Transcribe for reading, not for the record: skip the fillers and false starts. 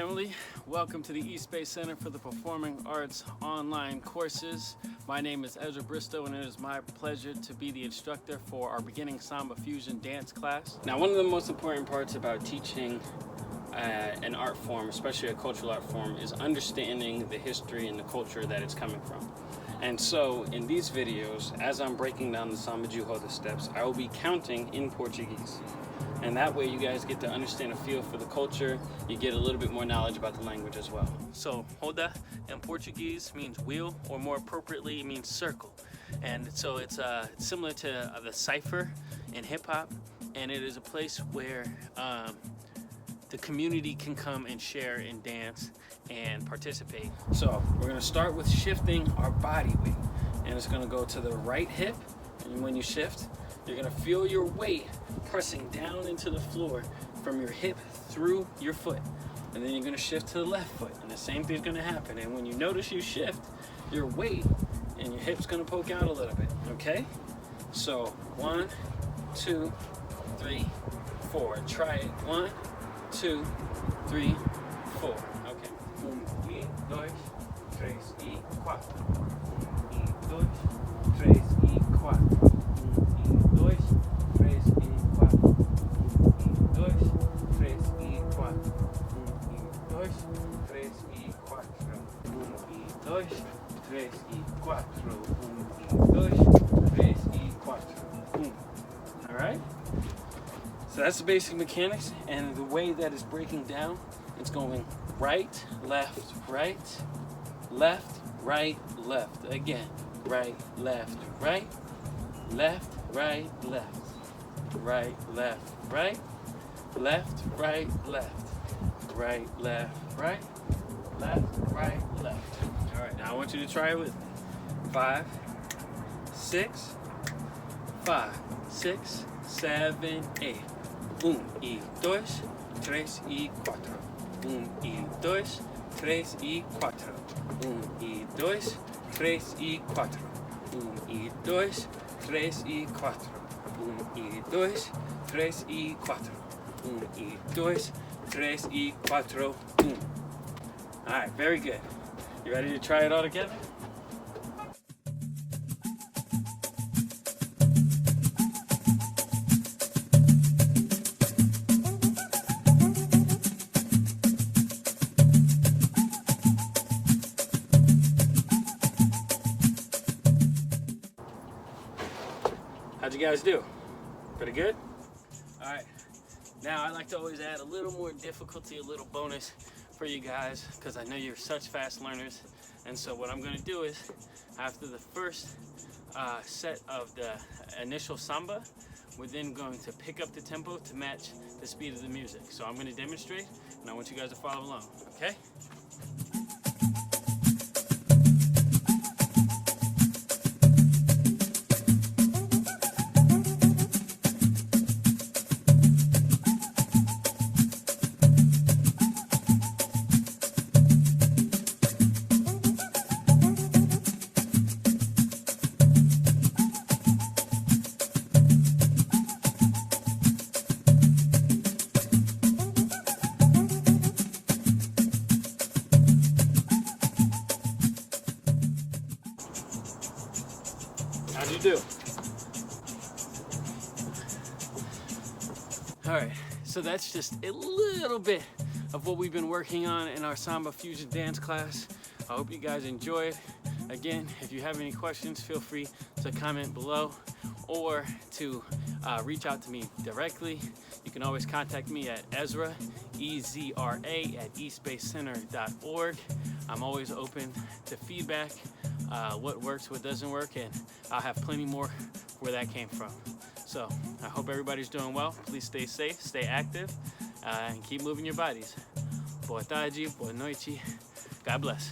family, welcome to the East Bay Center for the Performing Arts online courses. My name is Ezra Bristow and it is my pleasure to be the instructor for our beginning Samba fusion dance class. Now, one of the most important parts about teaching an art form, especially a cultural art form, is understanding the history and the culture that it's coming from. And so in these videos, as I'm breaking down the Samba de Roda steps, I will be counting in Portuguese. And that way you guys get to understand a feel for the culture. You get a little bit more knowledge about the language as well. So roda in Portuguese means wheel, or more appropriately it means circle. And so it's similar to the cipher in hip hop, and it is a place where the community can come and share and dance and participate. So we're gonna start with shifting our body weight, and it's gonna go to the right hip, and when you shift, you're gonna feel your weight pressing down into the floor from your hip through your foot. And then you're gonna shift to the left foot, and the same thing's gonna happen. And when you notice you shift, your weight and your hip's gonna poke out a little bit, okay? So 1, 2, 3, 4. Try it. 1, 2, 3, 4. Okay. 1, 2, 3, 4. 1, 2, 3, 4. 2, 3, 4. 1, 2, 3, 4. 1, 2, 3, 4. 1, 2, 3, 4. 1, 2, 3, 4. All right? So that's the basic mechanics, and the way that it's breaking down, it's going right, left, right, left, right, left. Again, right, left, right, left, right, left, right, left, right, left, right, left, right, left, right, left, right, left. All right, now I want you to try it with me. 5, 6, 5, 6, 7, 8. 1 y 2, 3 y 4. 1 y 2, 3 y 4. 1 y 2, 3 y 4. 1 y 2, 3 y 4. 1 y 2, 3 y 4. 1 y 2, 3 y 4. All right, very good. You ready to try it all together? How'd you guys do? Pretty good? All right. Now I like to always add a little more difficulty, a little bonus for you guys, because I know you're such fast learners. And so what I'm going to do is, after the first set of the initial samba, we're then going to pick up the tempo to match the speed of the music. So I'm going to demonstrate, and I want you guys to follow along, okay? How'd you do? All right, so that's just a little bit of what we've been working on in our Samba Fusion dance class. I hope you guys enjoy it. Again, if you have any questions, feel free to comment below or to reach out to me directly. You can always contact me at Ezra, Ezra, at eastbaycenter.org. I'm always open to feedback, what works, what doesn't work, and I'll have plenty more where that came from. So I hope everybody's doing well. Please stay safe, stay active, and keep moving your bodies. Boa tarde, boa noite. God bless.